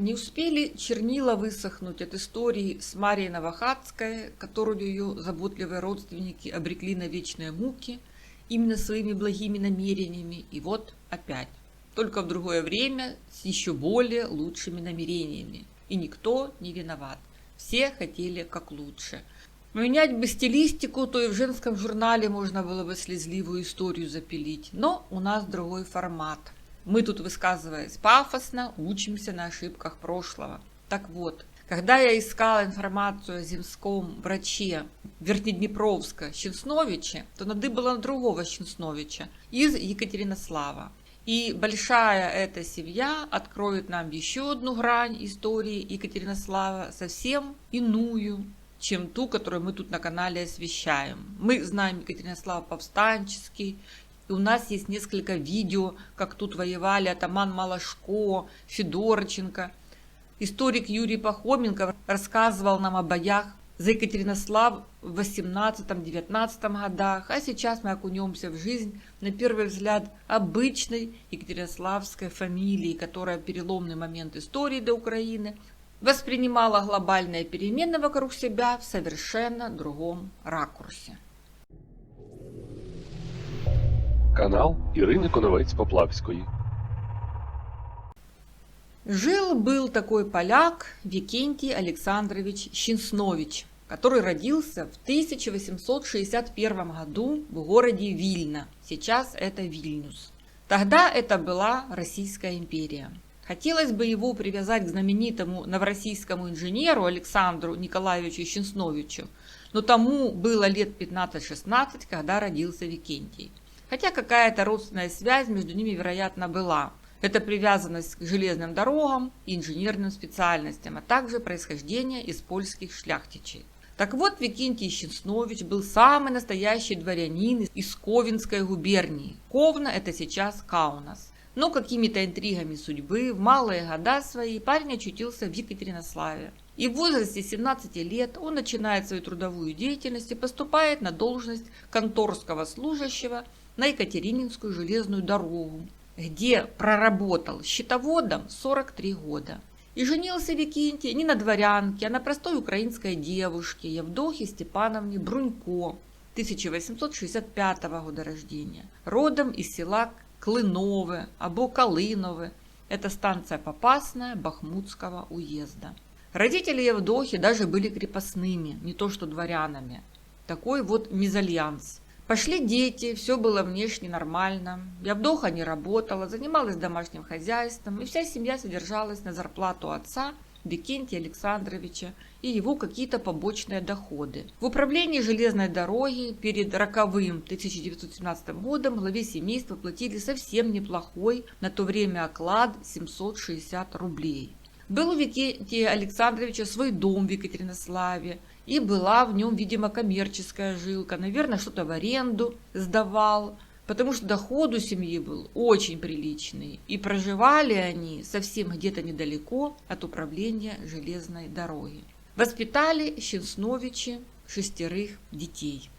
Не успели чернила высохнуть от истории с Марией Новохадской, которую ее заботливые родственники обрекли на вечные муки именно своими благими намерениями, и вот опять. Только в другое время с еще более лучшими намерениями. И никто не виноват. Все хотели как лучше. Менять бы стилистику, то и в женском журнале можно было бы слезливую историю запилить. Но у нас другой формат. Мы тут, высказываясь пафосно, учимся на ошибках прошлого. Так вот, когда я искала информацию о земском враче Верхнеднепровска Щенсновиче, то надыбала другого Щенсновича из Екатеринослава. И большая эта семья откроет нам еще одну грань истории Екатеринослава, совсем иную, чем ту, которую мы тут на канале освещаем. Мы знаем Екатеринослав повстанческий, и у нас есть несколько видео, как тут воевали атаман Малашко, Федорченко. Историк Юрий Пахоменко рассказывал нам о боях за Екатеринослав в 18-19 годах, а сейчас мы окунемся в жизнь, на первый взгляд, обычной екатеринославской фамилии, которая в переломный момент истории для Украины воспринимала глобальные перемены вокруг себя в совершенно другом ракурсе. Канал Ірини Коновець-Поплавської. Жил-был такой поляк Викентий Александрович Щенснович, который родился в 1861 году в городе Вильна. Сейчас это Вильнюс. Тогда это была Российская империя. Хотелось бы его привязать к знаменитому новороссийскому инженеру Александру Николаевичу Щенсновичу, но тому было лет 15-16, когда родился Викентий. Хотя какая-то родственная связь между ними, вероятно, была. Это привязанность к железным дорогам и инженерным специальностям, а также происхождение из польских шляхтичей. Так вот, Викентий Щенснович был самый настоящий дворянин из Ковенской губернии. Ковна – это сейчас Каунас. Но какими-то интригами судьбы в малые года свои парень очутился в Екатеринославе. И в возрасте 17 лет он начинает свою трудовую деятельность и поступает на должность конторского служащего на Екатерининскую железную дорогу, где проработал счетоводом 43 года. И женился Викентий не на дворянке, а на простой украинской девушке Евдохе Степановне Брунько, 1865 года рождения, родом из села Клынове або Калынове, это станция Попасная Бахмутского уезда. Родители Евдохи даже были крепостными, не то что дворянами. Такой вот мезальянс. Пошли дети, все было внешне нормально. Евдоха не работала, занималась домашним хозяйством, и вся семья содержалась на зарплату отца Викентия Александровича и его какие-то побочные доходы. В управлении железной дороги перед роковым 1917 годом главе семейства платили совсем неплохой на то время оклад 760 рублей. Был у Викентия Александровича свой дом в Екатеринославе, и была в нем, видимо, коммерческая жилка. Наверное, что-то в аренду сдавал, потому что доход у семьи был очень приличный. И проживали они совсем где-то недалеко от управления железной дороги. Воспитали Щенсновичи 6 детей.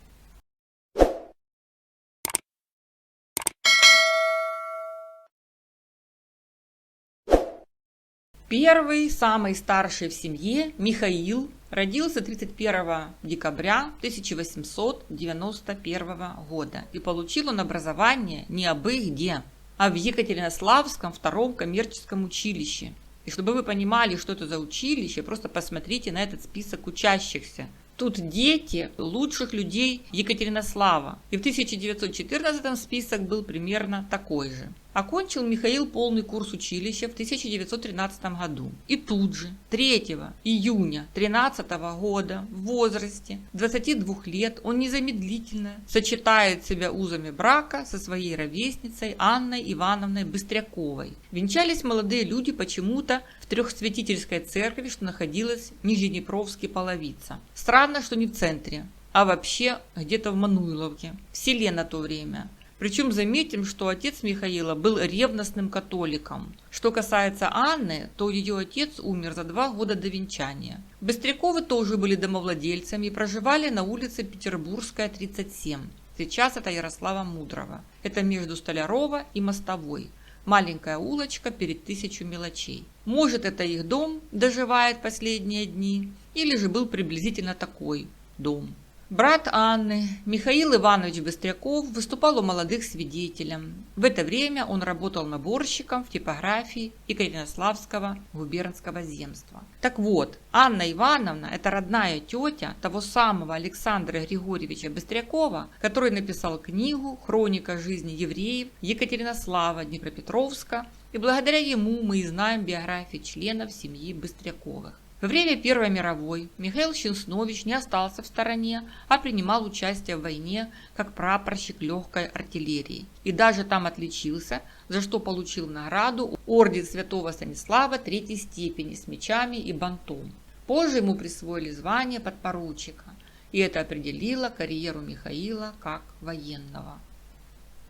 Первый, самый старший в семье, Михаил, родился 31 декабря 1891 года и получил он образование не абы где, а в Екатеринославском втором коммерческом училище. И чтобы вы понимали, что это за училище, просто посмотрите на этот список учащихся. Тут дети лучших людей Екатеринослава. И в 1914 список был примерно такой же. Окончил Михаил полный курс училища в 1913 году. И тут же, 3 июня 2013 года, в возрасте 22 лет, он незамедлительно сочетает себя узами брака со своей ровесницей Анной Ивановной Быстряковой. Венчались молодые люди почему-то в Трехсвятительской церкви, что находилась в Нижнеднепровске Половица. Странно, что не в центре, а вообще где-то в Мануиловке, в селе на то время. Причем заметим, что отец Михаила был ревностным католиком. Что касается Анны, то ее отец умер за 2 года до венчания. Быстряковы тоже были домовладельцами и проживали на улице Петербургская, 37. Сейчас это Ярослава Мудрого. Это между Столярова и Мостовой. Маленькая улочка перед 1000 мелочей. Может, это их дом доживает последние дни, или же был приблизительно такой дом. Брат Анны, Михаил Иванович Быстряков, выступал у молодых свидетелем. В это время он работал наборщиком в типографии Екатеринославского губернского земства. Так вот, Анна Ивановна – это родная тетя того самого Александра Григорьевича Быстрякова, который написал книгу «Хроника жизни евреев Екатеринослава Днепропетровска», и благодаря ему мы и знаем биографии членов семьи Быстряковых. Во время Первой мировой Михаил Щенснович не остался в стороне, а принимал участие в войне как прапорщик легкой артиллерии. И даже там отличился, за что получил награду орден Святого Станислава третьей степени с мечами и бантом. Позже ему присвоили звание подпоручика, и это определило карьеру Михаила как военного.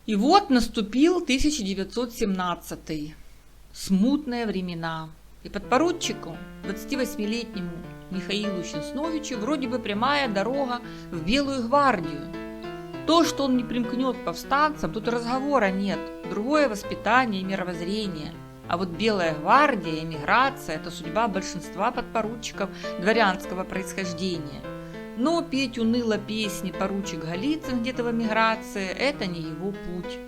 И вот наступил 1917-й. Смутные времена. И подпоручику, 28-летнему Михаилу Щенсновичу, вроде бы прямая дорога в Белую гвардию. То, что он не примкнет к повстанцам, тут разговора нет. Другое воспитание и мировоззрение. А вот Белая гвардия, эмиграция – это судьба большинства подпоручиков дворянского происхождения. Но петь уныло песни поручик Голицын где-то в эмиграции – это не его путь.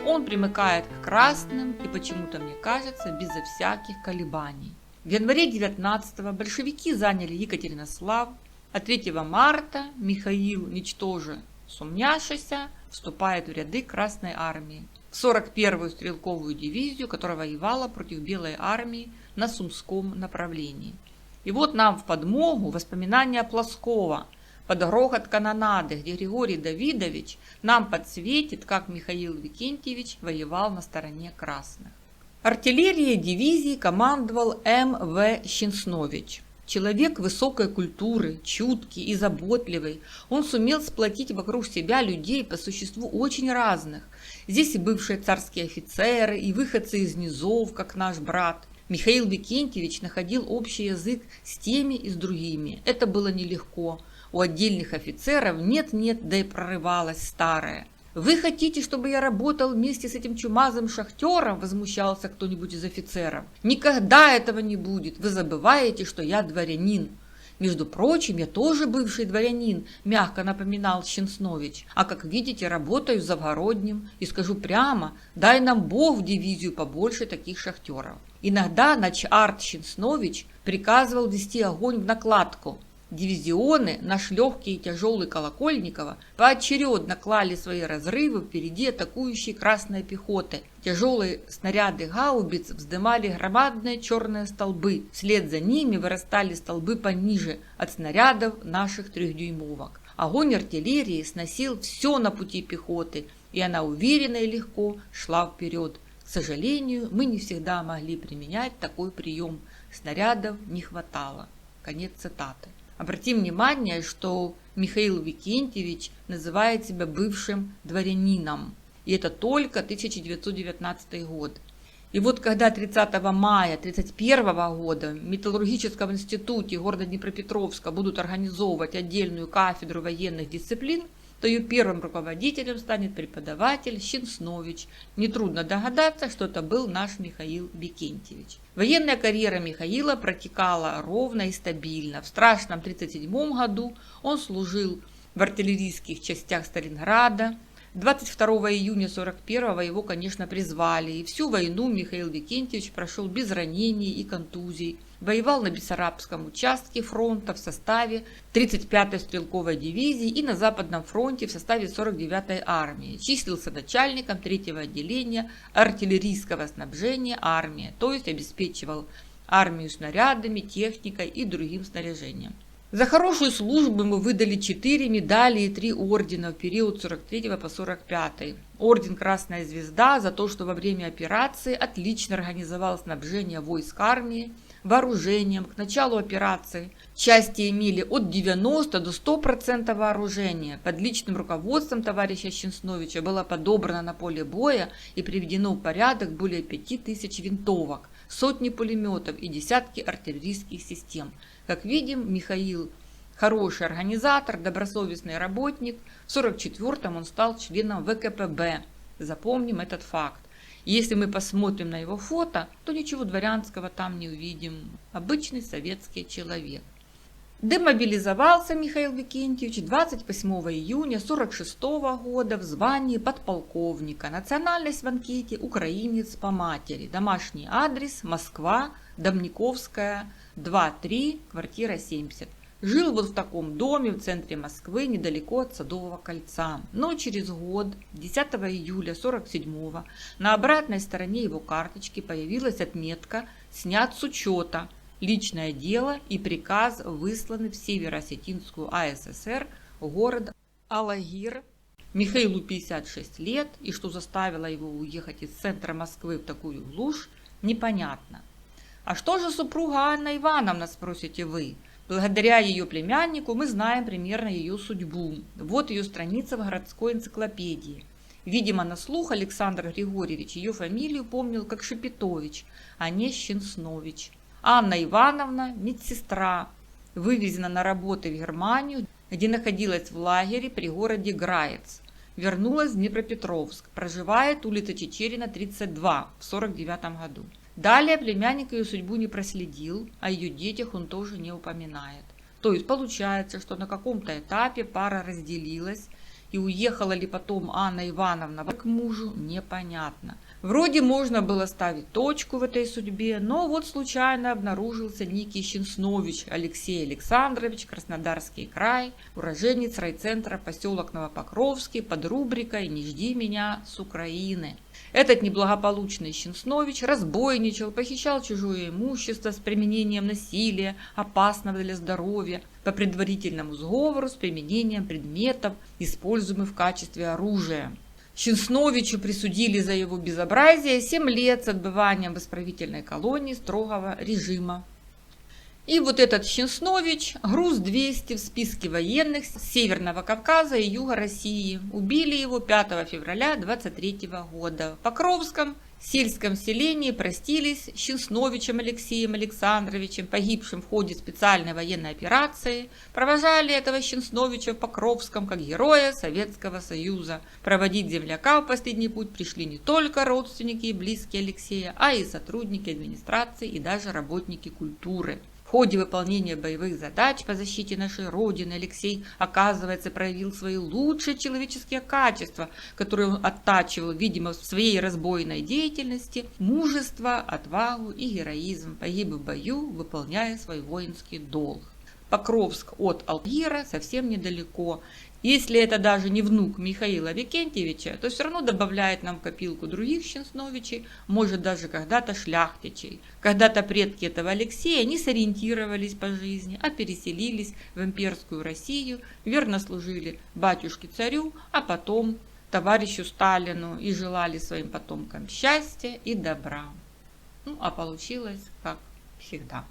Он примыкает к красным и почему-то, мне кажется, безо всяких колебаний. В январе 19-го большевики заняли Екатеринослав, а 3 марта Михаил, ничтоже сумняшися, вступает в ряды Красной армии, в 41-ю стрелковую дивизию, которая воевала против Белой армии на Сумском направлении. И вот нам в подмогу воспоминания Плоскова, под грохот канонады, где Григорий Давидович нам подсветит, как Михаил Викентьевич воевал на стороне красных. Артиллерией дивизии командовал М.В. Щенснович. Человек высокой культуры, чуткий и заботливый, он сумел сплотить вокруг себя людей по существу очень разных. Здесь и бывшие царские офицеры, и выходцы из низов, как наш брат. Михаил Викентьевич находил общий язык с теми и с другими. Это было нелегко. У отдельных офицеров нет-нет, да и прорывалось старое. «Вы хотите, чтобы я работал вместе с этим чумазым шахтером?» – возмущался кто-нибудь из офицеров. «Никогда этого не будет. Вы забываете, что я дворянин». «Между прочим, я тоже бывший дворянин», – мягко напоминал Щенснович. «А как видите, работаю в Завгороднем. И скажу прямо, дай нам Бог в дивизию побольше таких шахтеров». Иногда начарт Щенснович приказывал вести огонь в накладку. Дивизионы, наш легкий и тяжелый Колокольниково, поочередно клали свои разрывы впереди атакующей красной пехоты. Тяжелые снаряды гаубиц вздымали громадные черные столбы. Вслед за ними вырастали столбы пониже от снарядов наших 3-дюймовок. Огонь артиллерии сносил все на пути пехоты, и она уверенно и легко шла вперед. К сожалению, мы не всегда могли применять такой прием. Снарядов не хватало. Конец цитаты. Обратим внимание, что Михаил Викентьевич называет себя бывшим дворянином. И это только 1919 год. И вот когда 30 мая 1931 года в Металлургическом институте города Днепропетровска будут организовывать отдельную кафедру военных дисциплин, то ее первым руководителем станет преподаватель Щенснович. Нетрудно догадаться, что это был наш Михаил Викентьевич. Военная карьера Михаила протекала ровно и стабильно. В страшном 1937 году он служил в артиллерийских частях Сталинграда. 22 июня 1941 его, конечно, призвали, и всю войну Михаил Викентьевич прошел без ранений и контузий. Воевал на Бессарабском участке фронта в составе 35-й стрелковой дивизии и на Западном фронте в составе 49-й армии. Числился начальником 3-го отделения артиллерийского снабжения армии, то есть обеспечивал армию снарядами, техникой и другим снаряжением. За хорошую службу ему выдали 4 медали и 3 ордена в период с 43 по 45. Орден Красная Звезда за то, что во время операции отлично организовал снабжение войск армии вооружением. К началу операции части имели от 90 до 100% вооружения. Под личным руководством товарища Щенсновича было подобрано на поле боя и приведено в порядок более 5000 винтовок, сотни пулеметов и десятки артиллерийских систем. Как видим, Михаил хороший организатор, добросовестный работник. В 1944-м он стал членом ВКПБ. Запомним этот факт. Если мы посмотрим на его фото, то ничего дворянского там не увидим. Обычный советский человек. Демобилизовался Михаил Викентьевич 28 июня 1946 года в звании подполковника. Национальность в анкете украинец по матери. Домашний адрес Москва, Домниковская, 2-3, квартира 70. Жил вот в таком доме в центре Москвы, недалеко от Садового кольца. Но через год, 10 июля 1947, на обратной стороне его карточки появилась отметка «Снят с учета». Личное дело и приказ высланы в Северо-Осетинскую АССР, город Алагир. Михаилу 56 лет, и что заставило его уехать из центра Москвы в такую глушь, непонятно. А что же супруга Анна Ивановна, спросите вы? Благодаря ее племяннику мы знаем примерно ее судьбу. Вот ее страница в городской энциклопедии. Видимо, на слух Александр Григорьевич ее фамилию помнил как Шепетович, а не Щенснович. Анна Ивановна, медсестра, вывезена на работы в Германию, где находилась в лагере при городе Граец. Вернулась в Днепропетровск, проживает улица Чечерина, 32, в 1949 году. Далее племянник ее судьбу не проследил, о ее детях он тоже не упоминает. То есть получается, что на каком-то этапе пара разделилась, и уехала ли потом Анна Ивановна к мужу, непонятно. Вроде можно было ставить точку в этой судьбе, но вот случайно обнаружился некий Щенснович Алексей Александрович, Краснодарский край, уроженец райцентра поселок Новопокровский под рубрикой «Не жди меня с Украины». Этот неблагополучный Щенснович разбойничал, похищал чужое имущество с применением насилия, опасного для здоровья, по предварительному сговору с применением предметов, используемых в качестве оружия. Щенсновичу присудили за его безобразие 7 лет с отбыванием в исправительной колонии строгого режима. И вот этот Щенснович, груз 200 в списке военных с Северного Кавказа и Юга России. Убили его 5 февраля 1923 года. В Покровском сельском селении простились с Щенсновичем Алексеем Александровичем, погибшим в ходе специальной военной операции. Провожали этого Щенсновича в Покровском как героя Советского Союза. Проводить земляка в последний путь пришли не только родственники и близкие Алексея, а и сотрудники администрации и даже работники культуры. В ходе выполнения боевых задач по защите нашей Родины Алексей, оказывается, проявил свои лучшие человеческие качества, которые он оттачивал, видимо, в своей разбойной деятельности: мужество, отвагу и героизм. Погиб в бою, выполняя свой воинский долг. Покровск от Алгира совсем недалеко. Если это даже не внук Михаила Викентьевича, то все равно добавляет нам в копилку других Щенсновичей, может даже когда-то шляхтичей. Когда-то предки этого Алексея не сориентировались по жизни, а переселились в имперскую Россию, верно служили батюшке-царю, а потом товарищу Сталину и желали своим потомкам счастья и добра. Ну, а получилось как всегда.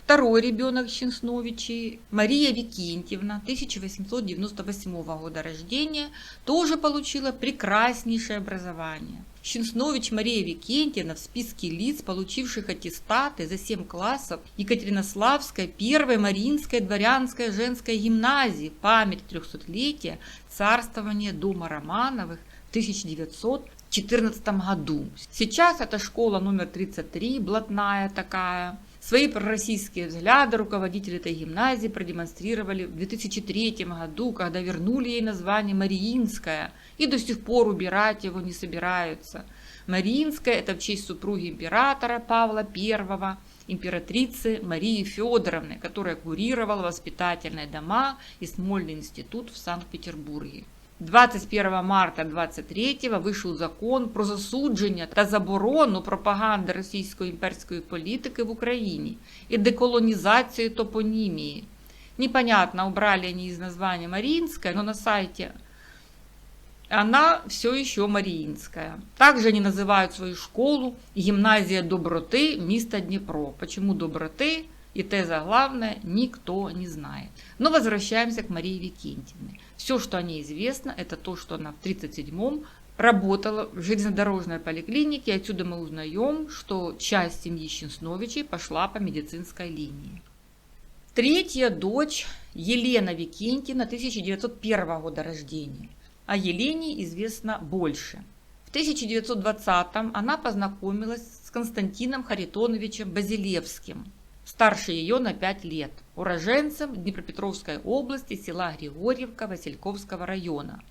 Второй ребенок Щенсновичей, Мария Викентьевна, 1898 года рождения, тоже получила прекраснейшее образование. Щенснович Мария Викентьевна в списке лиц, получивших аттестаты за 7 классов Екатеринославской первой Мариинской дворянской женской гимназии, память 300-летия царствования дома Романовых в 1914 году. Сейчас это школа номер 33, блатная такая. Свои пророссийские взгляды руководители этой гимназии продемонстрировали в 2003 году, когда вернули ей название Мариинская, и до сих пор убирать его не собираются. Мариинская – это в честь супруги императора Павла I, императрицы Марии Федоровны, которая курировала воспитательные дома и Смольный институт в Санкт-Петербурге. 21 марта 2023 вийшов закон про засудження та заборону пропаганди російської імперської політики в Україні и деколонизацию топонимии. Непонятно, убрали они из названия Мариинская, но на сайте она все еще Мариинская. Также они называют свою школу гимназия доброты міста Днепро. Почему доброты? И теза главная, никто не знает. Но возвращаемся к Марии Викентьевне. Все, что о ней известно, это то, что она в 1937-м работала в железнодорожной поликлинике. Отсюда мы узнаем, что часть семьи Щенсновичей пошла по медицинской линии. В Третья дочь Елена Викентьевна 1901 года рождения. О Елене известно больше. В 1920-м она познакомилась с Константином Харитоновичем Базилевским, старше ее на 5 лет, уроженцем Днепропетровской области, села Григорьевка Васильковского района,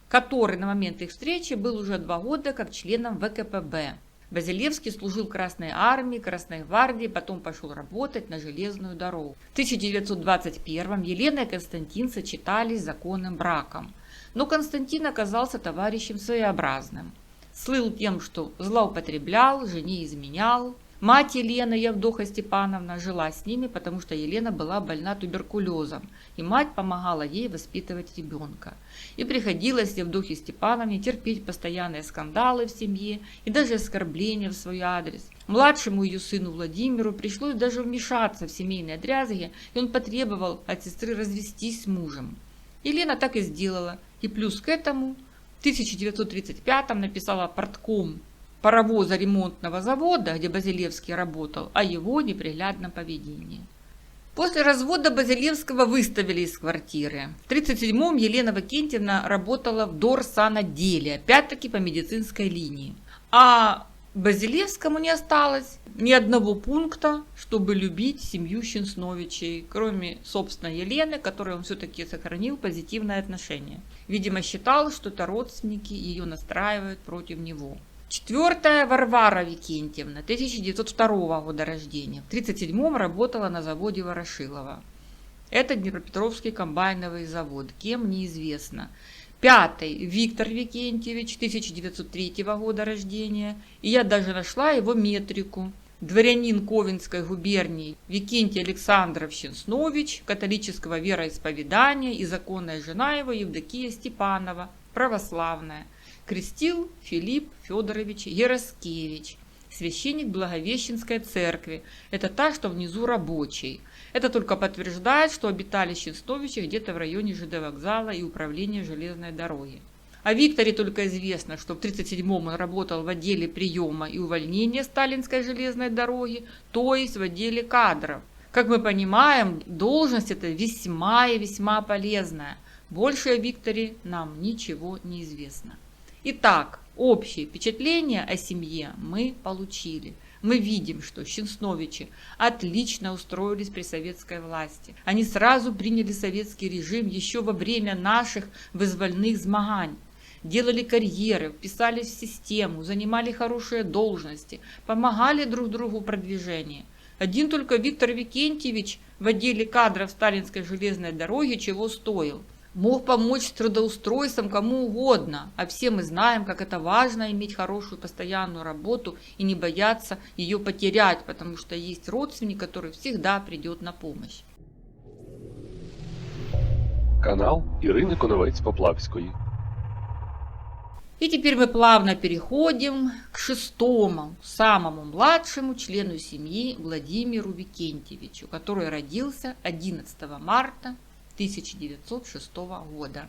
который на момент их встречи был уже 2 года как членом ВКПБ. Базилевский служил в Красной армии, Красной гвардии, потом пошел работать на железную дорогу. В 1921-м Елена и Константин сочетались законным браком, но Константин оказался товарищем своеобразным. Слыл тем, что злоупотреблял, жене изменял. Мать Елены, Евдоха Степановна, жила с ними, потому что Елена была больна туберкулезом, и мать помогала ей воспитывать ребенка. И приходилось Евдохе Степановне терпеть постоянные скандалы в семье и даже оскорбления в свой адрес. Младшему ее сыну Владимиру пришлось даже вмешаться в семейные дрязги, и он потребовал от сестры развестись с мужем. Елена так и сделала, и плюс к этому в 1935-м написала портком паровоза ремонтного завода, где Базилевский работал, о его неприглядном поведении. После развода Базилевского выставили из квартиры. В 1937-м Елена Викентьевна работала в Дорсанотделе, опять-таки по медицинской линии. А Базилевскому не осталось ни одного пункта, чтобы любить семью Щенсновичей, кроме, собственно, Елены, которой он все-таки сохранил позитивное отношение. Видимо, считал, что это родственники ее настраивают против него. Четвертая Варвара Викентьевна, 1902 года рождения. В 1937-м работала на заводе Ворошилова. Это Днепропетровский комбайновый завод, кем неизвестно. Пятый Виктор Викентьевич, 1903 года рождения. И я даже нашла его метрику. Дворянин Ковенской губернии Викентий Александрович Щенснович, католического вероисповедания, и законная жена его Евдокия Степанова, православная. Крестил Филипп Федорович Яроскевич, священник Благовещенской церкви. Это та, что внизу рабочий. Это только подтверждает, что обитали Щенсновичи где-то в районе ЖД вокзала и управления железной дороги. О Викторе только известно, что в 1937-м он работал в отделе приема и увольнения Сталинской железной дороги, то есть в отделе кадров. Как мы понимаем, должность эта весьма и весьма полезная. Больше о Викторе нам ничего не известно. Итак, общее впечатление о семье мы получили. Мы видим, что Щенсновичи отлично устроились при советской власти. Они сразу приняли советский режим еще во время наших вызвольных змагань. Делали карьеры, вписались в систему, занимали хорошие должности, помогали друг другу в продвижении. Один только Виктор Викентьевич в отделе кадров Сталинской железной дороги чего стоил. Мог помочь с трудоустройством кому угодно, а все мы знаем, как это важно иметь хорошую постоянную работу и не бояться ее потерять, потому что есть родственник, который всегда придет на помощь. Канал Ірини Коновець-Поплавської. И теперь мы плавно переходим к шестому, самому младшему члену семьи Владимиру Викентьевичу, который родился 11 марта 1906 года.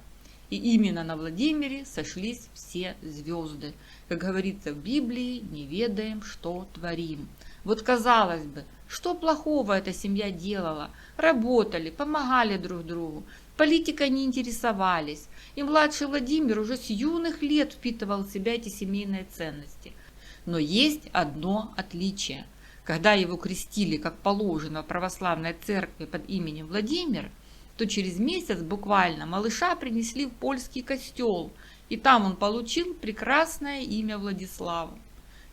И именно на Владимире сошлись все звезды. Как говорится в Библии, не ведаем, что творим. Вот казалось бы, что плохого эта семья делала? Работали, помогали друг другу, политикой не интересовались. И младший Владимир уже с юных лет впитывал в себя эти семейные ценности. Но есть одно отличие. Когда его крестили, как положено, в православной церкви под именем Владимир, то через месяц буквально малыша принесли в польский костел, и там он получил прекрасное имя Владислава.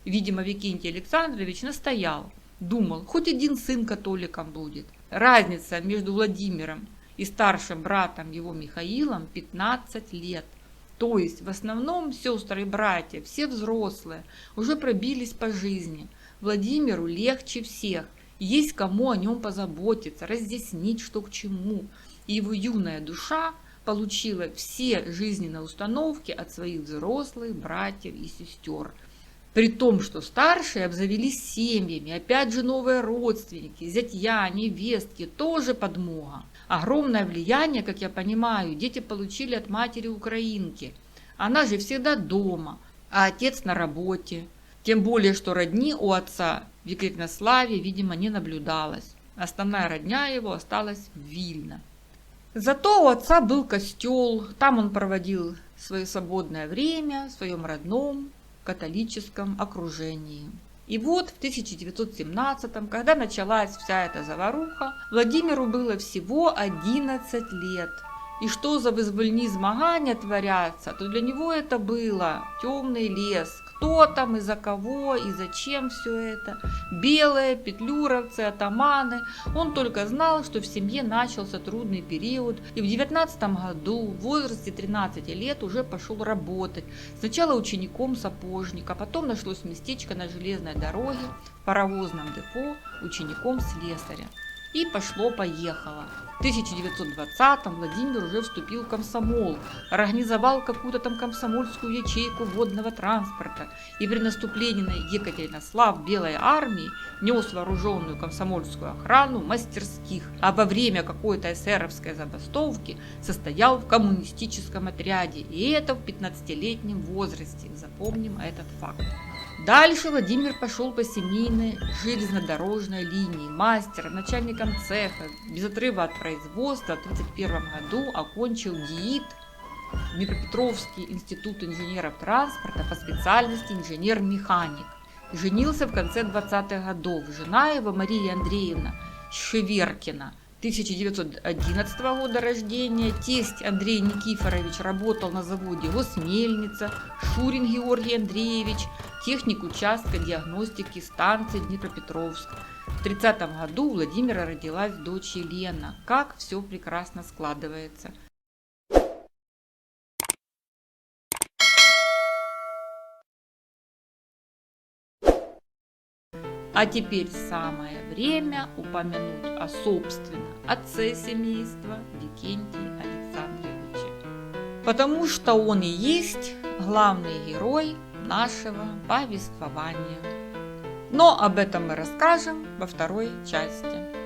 Видимо, Викентий Александрович настоял, думал, хоть один сын католиком будет. Разница между Владимиром и старшим братом его Михаилом 15 лет. То есть в основном сестры и братья, все взрослые, уже пробились по жизни. Владимиру легче всех, есть кому о нем позаботиться, разъяснить, что к чему. И его юная душа получила все жизненные установки от своих взрослых братьев и сестер. При том, что старшие обзавелись семьями, опять же новые родственники, зятья, невестки, тоже подмога. Огромное влияние, как я понимаю, дети получили от матери украинки. Она же всегда дома, а отец на работе. Тем более, что родни у отца в Екатеринославе, видимо, не наблюдалось. Основная родня его осталась в Вильно. Зато у отца был костел, там он проводил свое свободное время в своем родном католическом окружении. И вот в 1917-м, когда началась вся эта заваруха, Владимиру было всего 11 лет. И что за вызвольні змагания творятся, то для него это было темный лес. Кто там, из-за кого, и зачем все это. Белые, петлюровцы, атаманы. Он только знал, что в семье начался трудный период. И в 19 году, в возрасте 13 лет, уже пошел работать. Сначала учеником сапожника, потом нашлось местечко на железной дороге, в паровозном депо, учеником слесаря. И пошло-поехало. В 1920-м Владимир уже вступил в комсомол, организовал какую-то там комсомольскую ячейку водного транспорта и при наступлении на Екатеринослав Белой армии нес вооруженную комсомольскую охрану мастерских, а во время какой-то эсеровской забастовки состоял в коммунистическом отряде, и это в 15-летнем возрасте. Запомним этот факт. Дальше Владимир пошел по семейной железнодорожной линии, мастером, начальником цеха, без отрыва от производства. В 1931 году окончил ГИИТ, Днепропетровский институт инженеров транспорта по специальности инженер-механик. Женился в конце 20-х годов. Жена его Мария Андреевна Шеверкина, 1911 года рождения. Тесть Андрей Никифорович работал на заводе «Госмельница», Шурин Георгий Андреевич, техник участка диагностики станции Днепропетровск. В 30 году у Владимира родилась дочь Елена. Как все прекрасно складывается. А теперь самое время упомянуть о собственно отце семейства Викентии Александровиче. Потому что он и есть главный герой нашего повествования. Но об этом мы расскажем во второй части.